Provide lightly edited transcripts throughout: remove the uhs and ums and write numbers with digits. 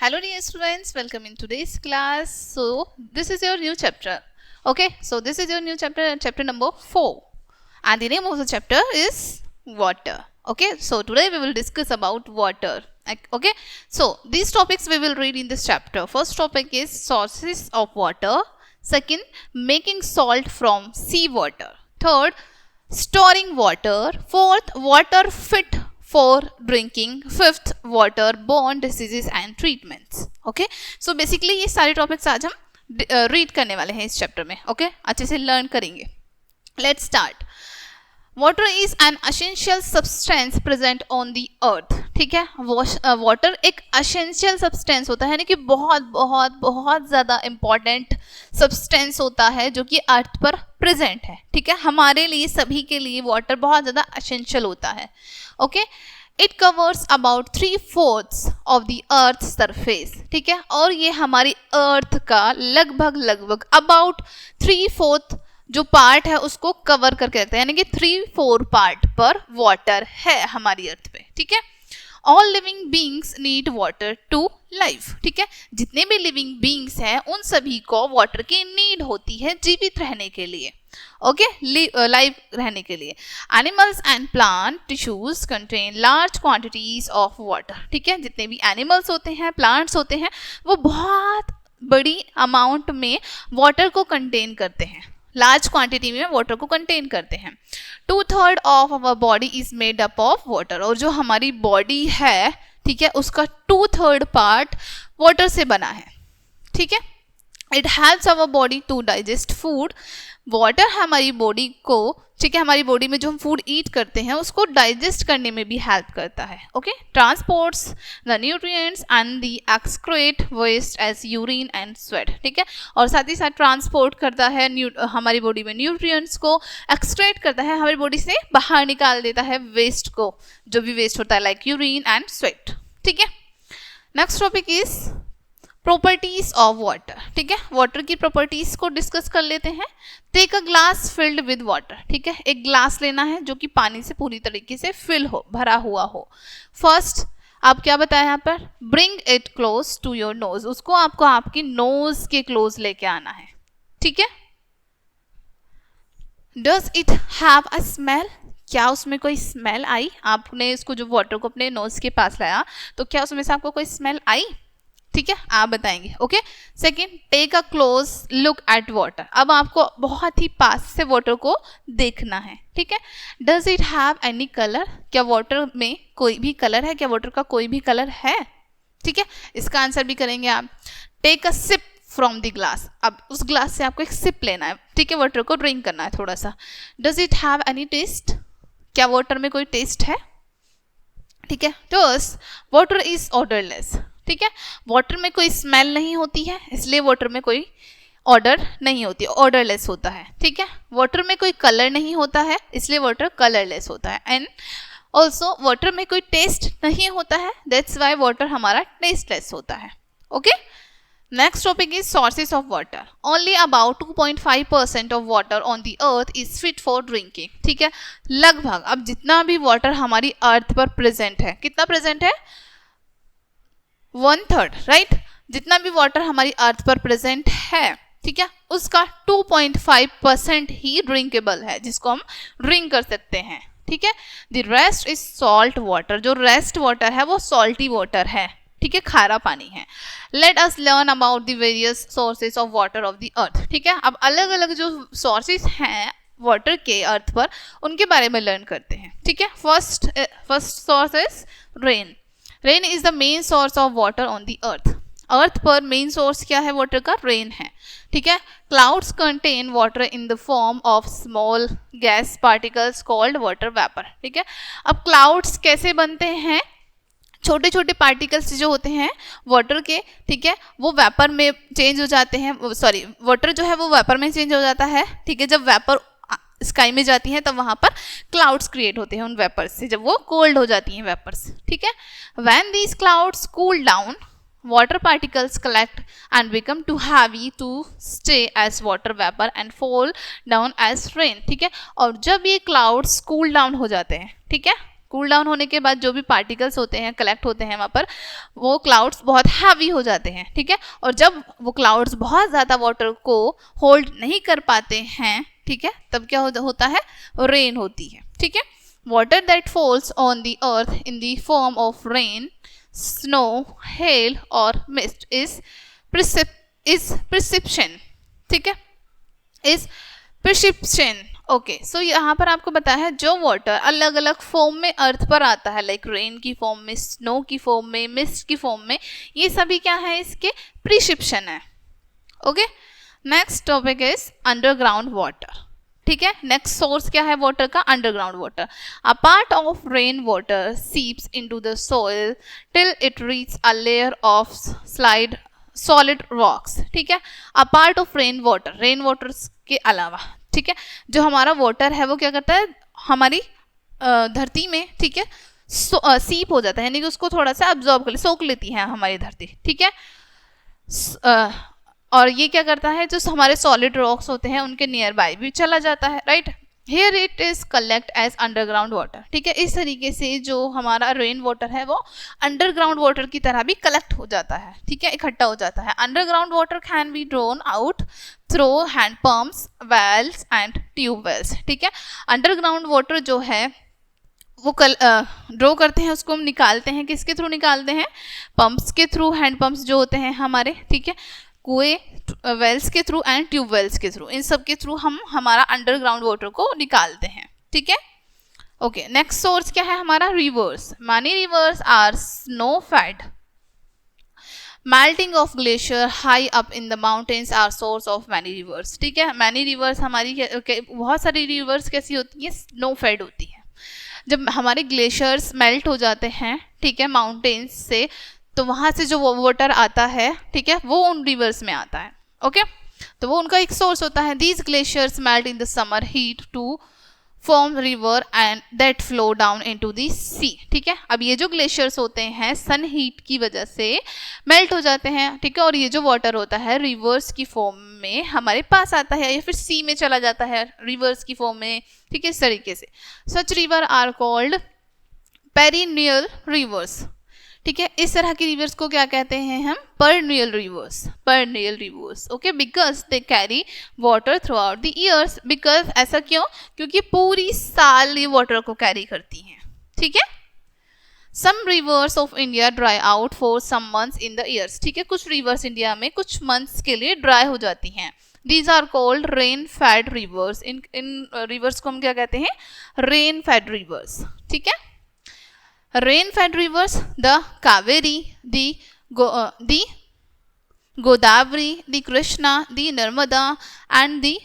Hello dear students, welcome in today's class. So this is your new chapter. Okay, so this is your new chapter, chapter number 4. And the name of the chapter is water. Okay, so today we will discuss about water. Okay, so these topics we will read in this chapter. First topic is sources of water. Second, making salt from seawater. Third, storing water. Fourth, water fit for drinking. Fifth, water-borne diseases and treatments. Okay, so basically ये सारे topics आज हम read करने वाले हैं इस chapter में. Okay, अच्छे से लर्न करेंगे. Let's start. Water is an essential substance present on the earth. ठीक है, वाटर एक असेंशियल सब्सटेंस होता है, यानी कि बहुत बहुत बहुत ज़्यादा इंपॉर्टेंट सब्सटेंस होता है जो कि अर्थ पर प्रेजेंट है. ठीक है, हमारे लिए सभी के लिए वाटर बहुत ज़्यादा असेंशियल होता है. Okay, it covers about 3/4 of the earth surface. ठीक है, और ये हमारी अर्थ का लगभग अबाउट 3/4 जो पार्ट है उसको कवर करके रखता है, यानी कि 3/4 पार्ट पर वाटर है हमारी अर्थ पे. ठीक है, all living beings need water to life. ठीक है, जितने भी लिविंग बींग्स हैं उन सभी को वाटर की नीड होती है जीवित रहने के लिए. ओके, लाइव रहने के लिए. Animals and plant tissues contain large quantities of water. ठीक है, जितने भी एनिमल्स होते हैं, प्लांट्स होते हैं, वो बहुत बड़ी अमाउंट में वाटर को कंटेन करते हैं, लार्ज क्वांटिटी में वाटर को कंटेन करते हैं. 2/3 of our body is made up of water. और जो हमारी बॉडी है, ठीक है, उसका 2/3 पार्ट वाटर से बना है. ठीक है, it helps our body to digest food. Water हमारी बॉडी को, ठीक है, हमारी बॉडी में जो हम फूड ईट करते हैं उसको डाइजेस्ट करने में भी हेल्प करता है. Okay, transports the nutrients and the excrete waste as urine and sweat. ठीक है, और साथ ही साथ ट्रांसपोर्ट करता है हमारी बॉडी में न्यूट्रिएंट्स को, एक्सक्रीट करता है, हमारी बॉडी से बाहर निकाल देता है वेस्ट को, जो भी वेस्ट होता है लाइक यूरिन एंड स्वेट. ठीक है, next topic is properties of water. ठीक है, वाटर की प्रॉपर्टीज को डिस्कस कर लेते हैं. Take a glass filled with water. ठीक है, एक ग्लास लेना है जो कि पानी से पूरी तरीके से फिल हो, भरा हुआ हो. फर्स्ट आप क्या बताया यहाँ पर, bring it close to your nose. उसको आपको आपकी नोज के क्लोज लेके आना है. ठीक है, does it have a smell. क्या उसमें कोई स्मेल आई? आपने इसको जो वाटर को अपने नोज के पास लाया तो क्या उसमें से आपको कोई स्मेल आई? ठीक है, आप बताएंगे. Okay, second, take a close look at water. अब आपको बहुत ही पास से वाटर को देखना है. ठीक है, does it have any colour. क्या वाटर में कोई भी कलर है? क्या वाटर का कोई भी कलर है? ठीक है, इसका आंसर भी करेंगे आप. Take a sip from the glass. अब उस ग्लास से आपको एक सिप लेना है. ठीक है, वाटर को ड्रिंक करना है थोड़ा सा. Does it have any taste. क्या वाटर में कोई टेस्ट है? ठीक है, टर्स वाटर इज ऑर्डरलेस. ठीक है, वाटर में कोई स्मेल नहीं होती है, इसलिए वाटर में कोई ऑर्डर नहीं होती, ऑर्डरलेस होता है. ठीक है, वाटर में कोई कलर नहीं होता है, इसलिए वाटर कलरलेस होता है. एंड ऑल्सो वाटर में कोई टेस्ट नहीं होता है, दैट्स वाई वाटर हमारा टेस्टलेस होता है. Okay, next topic is sources of water. Only about 2.5% of water on the earth is fit for drinking. ठीक है, लगभग अब जितना भी वाटर हमारी अर्थ पर प्रेजेंट है, कितना प्रेजेंट है? 1/3, राइट. जितना भी वाटर हमारी अर्थ पर प्रेजेंट है, ठीक है, उसका 2.5% ही ड्रिंकेबल है, जिसको हम ड्रिंक कर सकते हैं. ठीक है, the rest is salt water. जो रेस्ट वाटर है वो सॉल्टी वाटर है. ठीक है, खारा पानी है. Let us learn about the various sources of water of the earth. ठीक है, अब अलग अलग जो सोर्सेज हैं वाटर के अर्थ पर, उनके बारे में लर्न करते हैं. ठीक है, first source is rain. Rain is the main source of water on the earth. Earth पर मेन सोर्स क्या है वाटर का? रेन है. ठीक है, clouds contain water in the form of small gas particles called water vapour. ठीक है, अब क्लाउड्स कैसे बनते हैं? छोटे छोटे पार्टिकल्स जो होते हैं वाटर के, ठीक है, वो वेपर में चेंज हो जाते हैं. सॉरी, वाटर जो है वो वेपर में चेंज हो जाता है. ठीक है, जब वेपर स्काई में जाती हैं तब वहां पर क्लाउड्स क्रिएट होते हैं उन वेपर्स से, जब वो कोल्ड हो जाती हैं वेपर्स. ठीक है, when these clouds cool down water particles collect and become too heavy to stay as water vapor and fall down as rain. ठीक है, और जब ये clouds cool down हो जाते हैं, ठीक है, कूल डाउन होने के बाद जो भी पार्टिकल्स होते हैं कलेक्ट होते हैं वहाँ पर, वो क्लाउड्स बहुत हैवी हो जाते हैं, ठीक है। और जब वो क्लाउड्स बहुत ज़्यादा वाटर को होल्ड नहीं कर पाते हैं, ठीक है, तब क्या होता है, रेन होती है, ठीक है। Water that falls on the earth in the form of rain, snow, hello और मिस्ट इज प्रिसिप्शन, ठीक है, इज प्रिसिप्शन। ओके, सो यहाँ पर आपको बताया है जो वाटर अलग अलग फॉर्म में अर्थ पर आता है, लाइक रेन की फॉर्म में, स्नो की फॉर्म में, मिस्ट की फॉर्म में, ये सभी क्या है, इसके प्रिसिप्शन है। Okay, next topic is underground water, ठीक है। नेक्स्ट सोर्स क्या है वाटर का, underground water. A part of rain water seeps into the soil till it reach a layer of solid rocks, ठीक है। A part of rain water के अलावा, ठीक है, जो हमारा वाटर है वो क्या करता है, हमारी धरती में, ठीक है, सीप हो जाता है, यानी कि उसको थोड़ा सा अब्जॉर्ब कर सोख लेती है हमारी धरती, ठीक है। और ये क्या करता है, जो हमारे सॉलिड रॉक्स होते हैं उनके नियर बाय भी चला जाता है, right. Here it is collect as underground water, ठीक है। इस तरीके से जो हमारा रेन वाटर है वो अंडरग्राउंड वाटर की तरह भी कलेक्ट हो जाता है, ठीक है, इकट्ठा हो जाता है। Underground water can be drawn out through hand pumps, wells and tube wells, ठीक है। अंडरग्राउंड वाटर जो है वो ड्रॉ करते हैं, उसको हम निकालते हैं, किसके थ्रू निकालते हैं, पंप्स के थ्रू, हैंड पंप्स जो होते हैं हमारे, ठीक है, कुएं, वेल्स के थ्रू एंड ट्यूब वेल्स के थ्रू, इन सब के थ्रू हम हमारा अंडरग्राउंड वाटर को निकालते हैं, ठीक है। ओके, नेक्स्ट सोर्स क्या है हमारा, rivers. Many rivers are snow fed, melting of glacier high up in the mountains are source of many rivers, ठीक है। मैनी रिवर्स हमारी बहुत सारी रिवर्स कैसी होती है, स्नो फेड होती है। जब हमारे ग्लेशियर्स मेल्ट हो जाते हैं, ठीक है, माउंटेन्स से, तो वहाँ से जो वाटर आता है, ठीक है, वो उन रिवर्स में आता है, ओके। तो वो उनका एक सोर्स होता है। These glaciers melt in the summer heat to form river and that flow down into the sea, ठीक है। अब ये जो ग्लेशियर्स होते हैं सन हीट की वजह से मेल्ट हो जाते हैं, ठीक है, और ये जो वाटर होता है रिवर्स की फॉर्म में हमारे पास आता है या फिर सी में चला जाता है रिवर्स की फॉर्म में, ठीक है, इस तरीके से। Such river are called perennial rivers, ठीक है। इस तरह की रिवर्स को क्या कहते हैं हम, perennial rivers, okay, because they carry water throughout the years, because ऐसा क्यों, क्योंकि पूरी साल ये वाटर को कैरी करती हैं, ठीक है। Some rivers of India dry out for some months in the years, ठीक है, कुछ रिवर्स इंडिया में कुछ मंथ्स के लिए ड्राई हो जाती हैं। These are called rain fed rivers. In reverse को हम क्या कहते हैं, रेन फेड रिवर्स, ठीक है। Rain fade reverse, the Kaveri, the Godavari, the Krishna, the Narmada and the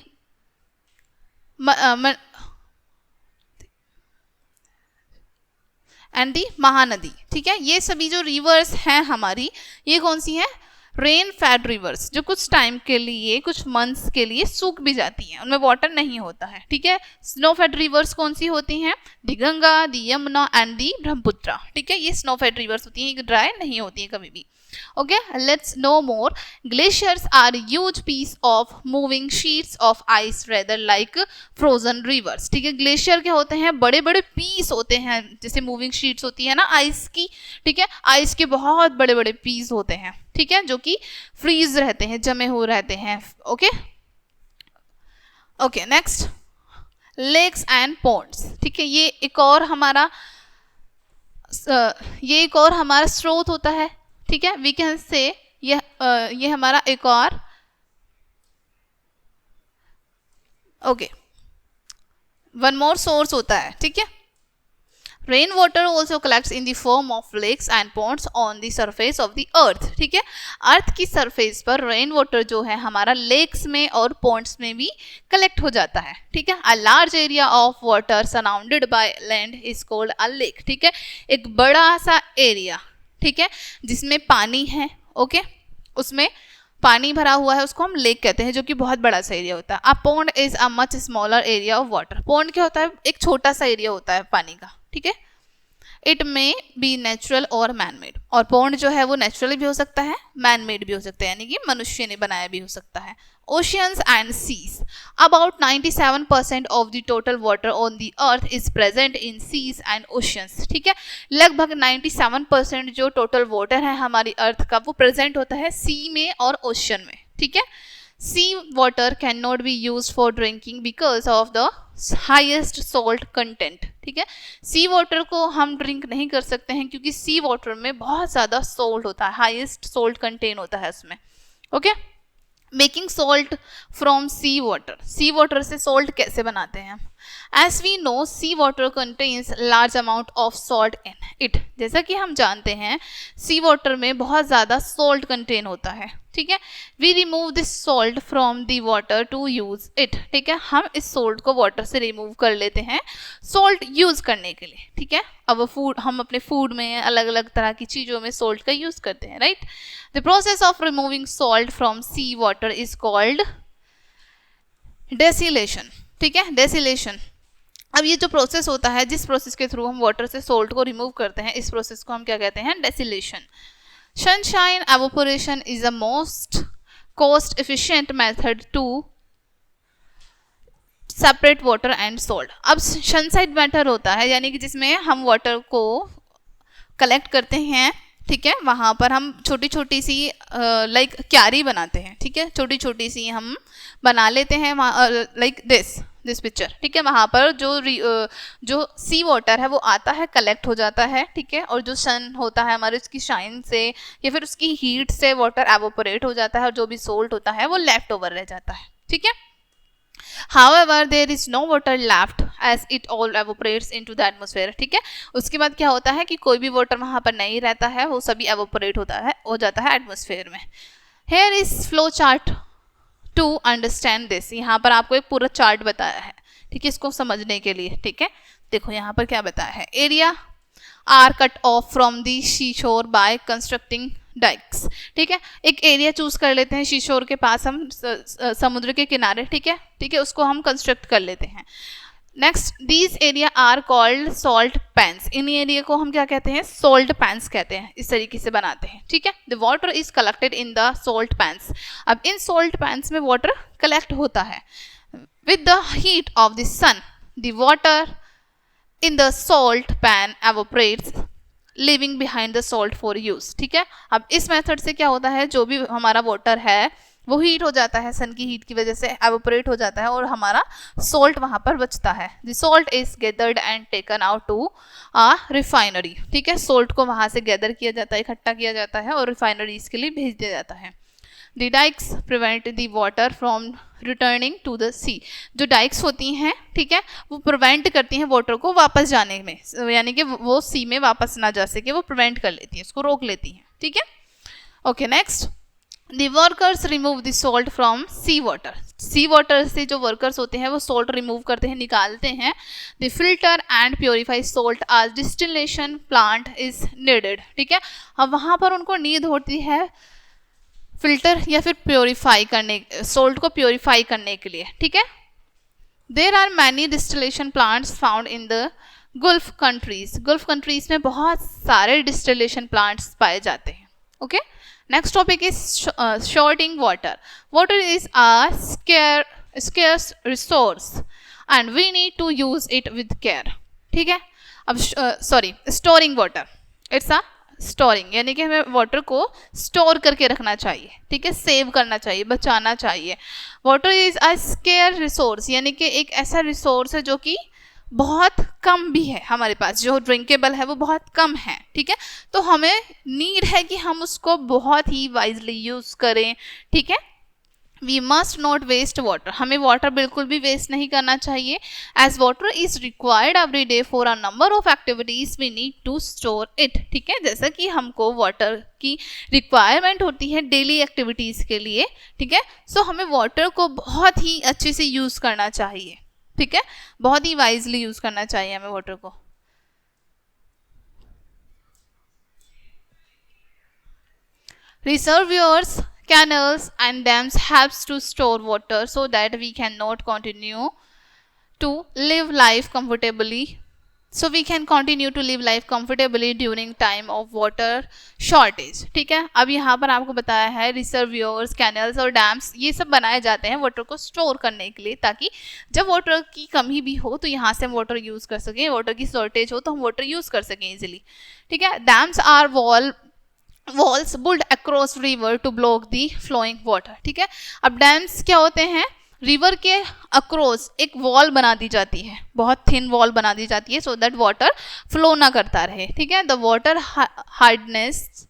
Mahanadi, ठीक है। ये सभी जो रिवर्स हैं हमारी, ये कौन सी हैं, रेन फेड रिवर्स, जो कुछ टाइम के लिए, कुछ मंथ्स के लिए सूख भी जाती हैं, उनमें वाटर नहीं होता है, ठीक है। स्नो फेड रिवर्स कौन सी होती हैं, दी गंगा, दी यमुना एंड दी ब्रह्मपुत्र, ठीक है, ये स्नो फेड रिवर्स होती हैं, ये ड्राई नहीं होती है कभी भी। Okay, let's know more. Glaciers are huge piece of moving sheets of ice rather like frozen rivers, ठीक है। ग्लेशियर क्या होते हैं, बड़े बड़े पीस होते हैं, जैसे मूविंग शीट्स होती है ना आइस की, ठीक है, आइस के बहुत बड़े बड़े पीस होते हैं, ठीक है, जो कि फ्रीज रहते हैं, जमे हुए रहते हैं, okay. Okay, next lakes and ponds, ठीक है, ये एक और हमारा स्रोत होता है, ठीक है। वी कैन से ये हमारा एक और, ओके, वन मोर सोर्स होता है, ठीक है। Rain water also collects in the form of lakes and ponds on the surface of the earth, ठीक है। अर्थ की सरफेस पर रेन वाटर जो है हमारा लेक्स में और पॉन्ड्स में भी कलेक्ट हो जाता है, ठीक है। A large area of water surrounded by land is called a lake, ठीक है। एक बड़ा सा एरिया, ठीक है, जिसमें पानी है, ओके, उसमें पानी भरा हुआ है, उसको हम लेक कहते हैं, जो कि बहुत बड़ा सा एरिया होता है। A pond is a much smaller area of water, pond क्या होता है, एक छोटा सा एरिया होता है पानी का, ठीक है। इट मे बी नेचुरल और मैन मेड, और पॉन्ड जो है वो नेचुरल भी हो सकता है, मैन मेड भी हो सकता है, यानी कि मनुष्य ने बनाया भी हो सकता है. Oceans and seas. About 97% of the total water on the earth is present in seas and oceans. ठीक है, लगभग 97% जो टोटल वाटर है हमारी अर्थ का वो प्रेजेंट होता है सी में और ओशन में. ठीक है, sea water can not be use for drinking because of the highest salt content. ठीक है, सी वाटर को हम ड्रिंक नहीं कर सकते हैं क्योंकि सी वाटर में बहुत ज़्यादा सॉल्ट होता है, हाईएस्ट सॉल्ट कंटेन होता है उसमें. Okay, making salt from sea water. Sea water से सॉल्ट कैसे बनाते हैं हम? As we know sea water contains large amount of salt in it. जैसा कि हम जानते हैं सी वाटर में बहुत ज़्यादा सॉल्ट कंटेन होता है. ठीक है, we remove this salt from the water to use it. ठीक है, हम इस सॉल्ट को वाटर से रिमूव कर लेते हैं सॉल्ट यूज करने के लिए. ठीक है, अब फूड, हम अपने फूड में अलग अलग तरह की चीज़ों में सॉल्ट का यूज करते हैं, right. The process of removing salt from sea water is called desalination. ठीक है, डेसिलेशन. अब ये जो प्रोसेस होता है, जिस प्रोसेस के थ्रू हम वाटर से सॉल्ट को रिमूव करते हैं, इस प्रोसेस को हम क्या कहते हैं? डेसिलेशन. Sunshine evaporation is the most cost efficient method to separate water and salt. अब सनसाइड मैटर होता है, यानी कि जिसमें हम वाटर को कलेक्ट करते हैं. ठीक है, वहाँ पर हम छोटी छोटी सी लाइक क्यारी बनाते हैं. ठीक है, छोटी छोटी सी हम बना लेते हैं लाइक दिस पिक्चर. ठीक है, वहाँ पर जो सी वाटर है वो आता है, कलेक्ट हो जाता है. ठीक है, और जो सन होता है हमारे, उसकी शाइन से या फिर उसकी हीट से वाटर एवोपरेट हो जाता है और जो भी सोल्ट होता है वो लेफ्ट ओवर रह जाता है. ठीक है, However, there is no water left as it all evaporates into the atmosphere. ठीक है, उसके बाद क्या होता है कि कोई भी वाटर वहाँ पर नहीं रहता है, वो सभी एवोपरेट हो जाता है एटमॉस्फेयर में. Here is flow chart to understand this. यहाँ पर आपको एक पूरा चार्ट बताया है. ठीक है, इसको समझने के लिए. ठीक है, देखो यहाँ पर क्या बताया है. Area are cut off from the seashore by constructing dykes. ठीक है, एक एरिया चूज कर लेते हैं शीशोर के पास, हम समुद्र के किनारे. ठीक है, ठीक है, उसको हम कंस्ट्रक्ट कर लेते हैं. Next, these area are called salt pans. इन एरिया को हम क्या कहते हैं? सॉल्ट पैंस कहते हैं. इस तरीके से बनाते हैं. ठीक है, the water is collected in the salt pans. अब इन सॉल्ट पैंस में वाटर कलेक्ट होता है. With the heat of the sun the water in the salt pan evaporates leaving behind the salt for use. ठीक है, अब इस method से क्या होता है, जो भी हमारा वाटर है वो हीट हो जाता है, सन की हीट की वजह से एवोपरेट हो जाता है और हमारा सॉल्ट वहाँ पर बचता है. The salt is gathered and taken out to a refinery. ठीक है, सॉल्ट को वहाँ से गैदर किया जाता है, इकट्ठा किया जाता है और रिफाइनरीज के लिए भेज दिया जाता है. The dykes prevent the water from returning to the sea. जो डाइक्स होती हैं, ठीक है, वो प्रिवेंट करती हैं वाटर को वापस जाने में, यानी कि वो सी में वापस ना जा सके, वो प्रिवेंट कर लेती हैं, उसको रोक लेती हैं. ठीक है, okay. Next, the workers remove the salt from sea water. Sea water से जो वर्कर्स होते हैं वो सॉल्ट रिमूव करते हैं, निकालते हैं. The filter and purify salt आज डिस्टिलेशन प्लांट इज नीडेड. ठीक है, अब वहाँ पर उनको नीड होती है फिल्टर या फिर प्योरीफाई करने, सॉल्ट को प्योरीफाई करने के लिए. ठीक है, there are many distillation plants found in the Gulf countries. Gulf countries में बहुत सारे डिस्टिलेशन प्लांट्स पाए जाते हैं. Okay, next topic is storing water. Water is a scarce resource and we need to use it with care. ठीक है, अब storing water, it's a storing, यानी कि हमें वाटर को स्टोर करके रखना चाहिए. ठीक है, सेव करना चाहिए, बचाना चाहिए. Water is a square resource, यानी कि एक ऐसा रिसोर्स है जो कि बहुत कम भी है हमारे पास, जो ड्रिंकेबल है वो बहुत कम है. ठीक है, तो हमें नीड है कि हम उसको बहुत ही वाइजली यूज करें. ठीक है, we must not waste water. हमें वाटर बिल्कुल भी वेस्ट नहीं करना चाहिए. As water is required every day for a number of activities we need to store it. ठीक है, जैसा कि हमको वाटर की रिक्वायरमेंट होती है डेली एक्टिविटीज के लिए. ठीक है, सो हमें वाटर को बहुत ही अच्छे से यूज करना चाहिए. ठीक है, बहुत ही वाइजली यूज करना चाहिए हमें वाटर को. Reservoirs, canals and dams helps to store water so that we cannot continue to live life comfortably so we can continue to live life comfortably during time of water shortage. ठीक है, अब यहाँ पर आपको बताया है रिजर्वियर्स, canals और dams ये सब बनाए जाते हैं वाटर को स्टोर करने के लिए, ताकि जब वाटर की कमी भी हो तो यहाँ से हम वाटर यूज कर सकें, वाटर की शॉर्टेज हो तो हम वाटर यूज कर सकें इजिली. ठीक है, dams are walls built across river to block the flowing water. ठीक है, अब डैम्स क्या होते हैं, रिवर के अक्रॉस एक वॉल बना दी जाती है, बहुत थिन वॉल बना दी जाती है, सो दैट वाटर फ्लो ना करता रहे. ठीक है, the water harnessed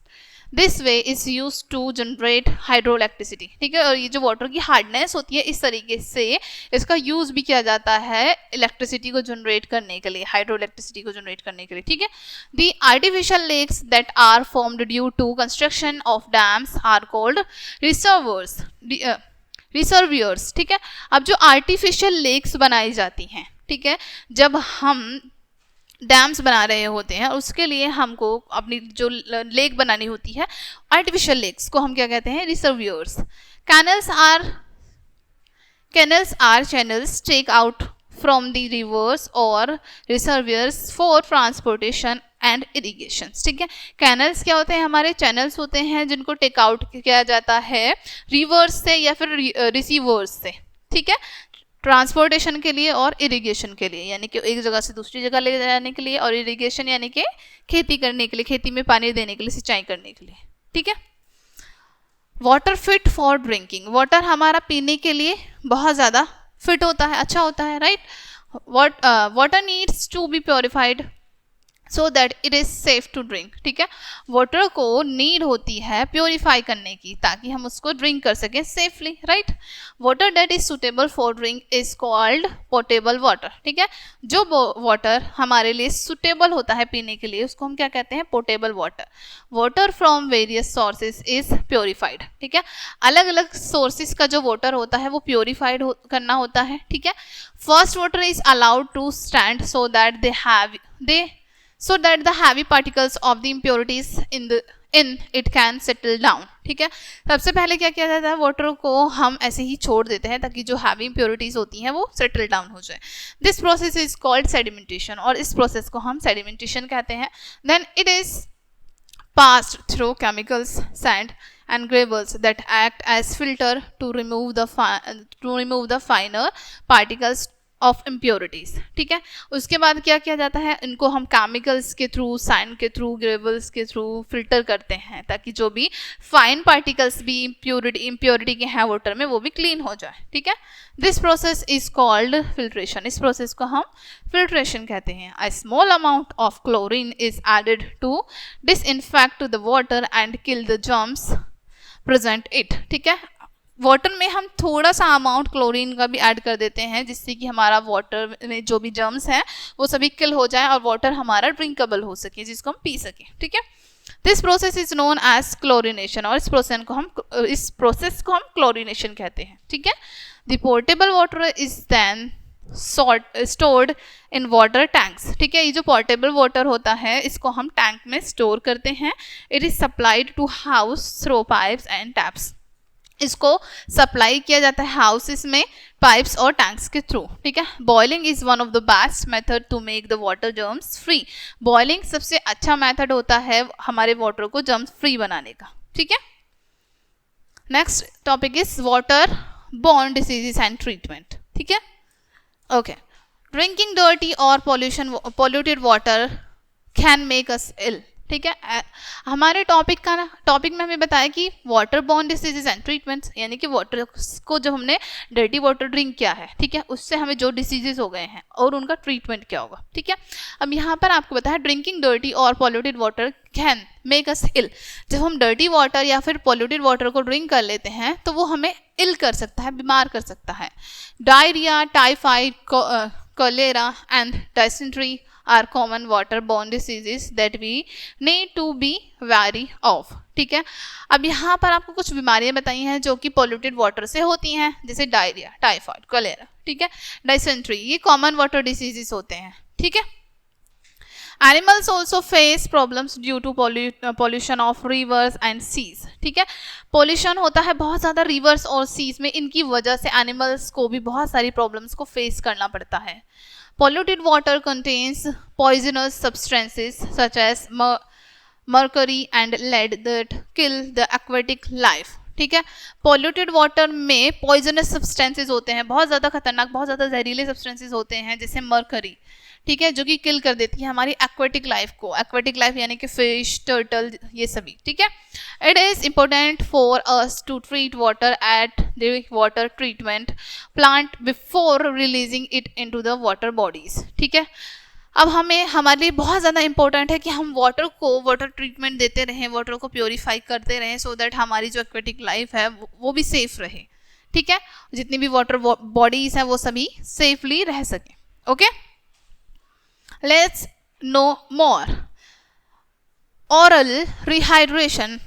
this way is used to generate hydroelectricity. ठीक है, और ये जो वाटर की हार्डनेस होती है इस तरीके से इसका यूज भी किया जाता है इलेक्ट्रिसिटी को जनरेट करने के लिए, हाइड्रो इलेक्ट्रिसिटी को जनरेट करने के लिए. ठीक है, the artificial lakes that are formed due to construction of dams are called reservoirs. ठीक है, अब जो आर्टिफिशियल लेक्स बनाई जाती हैं, ठीक है, जब हम डैम्स बना रहे होते हैं उसके लिए हमको अपनी जो लेक बनानी होती है, आर्टिफिशियल लेक्स को हम क्या कहते हैं, reservoirs. Canals are channels take out from the rivers और reservoirs for transportation and irrigation. ठीक है, कैनल्स क्या होते हैं, हमारे चैनल्स होते हैं जिनको टेक आउट किया जाता है रिवर्स से या फिर रिसीवर्स से. ठीक है, ट्रांसपोर्टेशन के लिए और इरिगेशन के लिए, यानी कि एक जगह से दूसरी जगह ले जाने के लिए, और इरिगेशन यानी कि खेती करने के लिए, खेती में पानी देने के लिए, सिंचाई करने के लिए. ठीक है, water fit for drinking. Water हमारा पीने के लिए बहुत ज़्यादा फिट होता है, अच्छा होता है, right. Water needs to be purified so that it is safe to drink. ठीक है, वाटर को नीड होती है प्योरीफाई करने की ताकि हम उसको ड्रिंक कर सकें safely, right. Water that is suitable for drink is called portable water. ठीक है, जो वाटर हमारे लिए सुटेबल होता है पीने के लिए उसको हम क्या कहते हैं, portable water. Water from various sources is purified. ठीक है, अलग अलग सोर्सेज का जो वाटर होता है वो प्योरीफाइड करना होता है. ठीक है, first water is allowed to stand so that so that the heavy particles of the impurities in it can settle down. ठीक है, सबसे पहले क्या किया जाता है, वाटर को हम ऐसे ही छोड़ देते हैं ताकि जो हैवी इम्प्योरिटीज होती हैं वो सेटल डाउन हो जाए. This process is called sedimentation, और इस प्रोसेस को हम सेडिमेंटेशन कहते हैं. Then it is passed through chemicals, sand and gravels that act as filter to remove the finer particles of impurities. ठीक है, उसके बाद क्या किया जाता है, इनको हम केमिकल्स के थ्रू, सैंड के थ्रू, ग्रेवल्स के थ्रू फिल्टर करते हैं ताकि जो भी फाइन पार्टिकल्स भी इम्प्योरिटी के हैं वाटर में वो भी क्लीन हो जाए. ठीक है, this process is called filtration. इस प्रोसेस को हम फिल्ट्रेशन कहते हैं. A small amount of chlorine is added to disinfect the water and kill the germs present it. ठीक है, वाटर में हम थोड़ा सा अमाउंट क्लोरीन का भी ऐड कर देते हैं जिससे कि हमारा वाटर में जो भी जर्म्स हैं वो सभी किल हो जाए और वाटर हमारा ड्रिंकेबल हो सके, जिसको हम पी सकें. ठीक है, this process is known as chlorination, और इस प्रोसेस को हम क्लोरिनेशन कहते हैं. ठीक है, the portable water is then stored in water tanks. ठीक है, ये जो पोर्टेबल वाटर होता है इसको हम टैंक में स्टोर करते हैं. It is supplied to house through pipes and taps. इसको सप्लाई किया जाता है हाउसेस में पाइप्स और टैंक्स के थ्रू. ठीक है, boiling is one of the best method to make the water germs free. Boiling सबसे अच्छा मेथड होता है हमारे वाटर को जर्म्स फ्री बनाने का. ठीक है, next topic is water borne diseases and treatment. ठीक है, ओके. ड्रिंकिंग डर्टी और polluted water can make us ill. ठीक है, हमारे टॉपिक में हमें बताया कि water borne diseases and treatments, यानी कि वाटर को जब हमने डर्टी वाटर ड्रिंक किया है, ठीक है, उससे हमें जो डिसीजेज हो गए हैं और उनका ट्रीटमेंट क्या होगा. ठीक है, अब यहाँ पर आपको बताया ड्रिंकिंग डर्टी और polluted water can make us ill. जब हम डर्टी वाटर या फिर पॉल्यूटेड वाटर को ड्रिंक कर लेते हैं तो वो हमें इल कर सकता है, बीमार कर सकता है. Diarrhoea, typhoid, cholera and dysentery are common waterborne diseases that we need to be wary of. ठीक है, अब यहाँ पर आपको कुछ बीमारियां बताई हैं जो कि पॉल्यूटेड वाटर से होती हैं, जैसे डायरिया, टाइफाइड, कोलेरा. ठीक है, डाइसेंट्री, ये कॉमन वाटर डिसीजेस होते हैं. ठीक है, animals also face problems due to pollution of rivers and seas. ठीक है, पॉल्यूशन होता है बहुत ज़्यादा रिवर्स और सीज में, इनकी वजह से एनिमल्स को भी बहुत सारी प्रॉब्लम्स को फेस करना पड़ता है. Polluted water contains poisonous substances such as mercury and lead that kill the aquatic life. ठीक है, पॉल्यूटेड वाटर में पॉइजनस सब्सटेंसेस होते हैं, बहुत ज़्यादा खतरनाक, बहुत ज़्यादा जहरीले सब्सटेंसेस होते हैं, जैसे मरकरी, ठीक है, जो कि किल कर देती है हमारी एक्वेटिक लाइफ को. एक्वेटिक लाइफ यानी कि फिश, टर्टल, ये सभी. ठीक है, it is important for us to treat water at the water treatment plant before releasing it into the water bodies. ठीक है, अब हमें हमारे लिए बहुत ज़्यादा इंपॉर्टेंट है कि हम वाटर को वाटर ट्रीटमेंट देते रहें, वाटर को प्योरीफाई करते रहें, सो दैट हमारी जो एक्वेटिक लाइफ है वो भी सेफ रहे. ठीक है, जितनी भी वाटर बॉडीज हैं वो सभी सेफली रह सकें. Okay, let's know more. Oral rehydration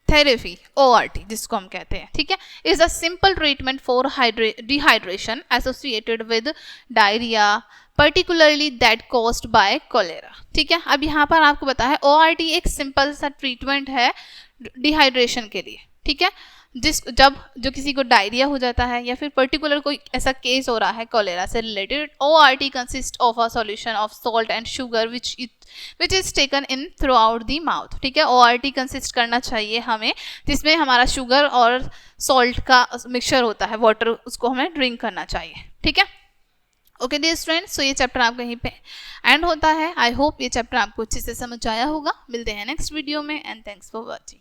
therapy, ORT जिसको हम कहते हैं, ठीक है, is a simple treatment for dehydration associated with diarrhoea, particularly that caused by cholera. ठीक है, अब यहाँ पर आपको पता है ORT एक सिंपल सा ट्रीटमेंट है डिहाइड्रेशन के लिए. ठीक है, जो किसी को डायरिया हो जाता है या फिर पर्टिकुलर कोई ऐसा केस हो रहा है कोलेरा से related, ORT consist of a solution of salt and sugar which is taken in through out the mouth. ठीक है, ORT कंसिस्ट करना चाहिए हमें, जिसमें हमारा शुगर और सॉल्ट का मिक्सचर होता है, वाटर, उसको हमें ड्रिंक करना चाहिए. ठीक है, ओके डियर स्टूडेंट्स, सो ये चैप्टर आपका यहीं पे एंड होता है. आई होप ये चैप्टर आपको अच्छे से समझ आया होगा. मिलते हैं नेक्स्ट वीडियो में एंड थैंक्स फॉर वॉचिंग.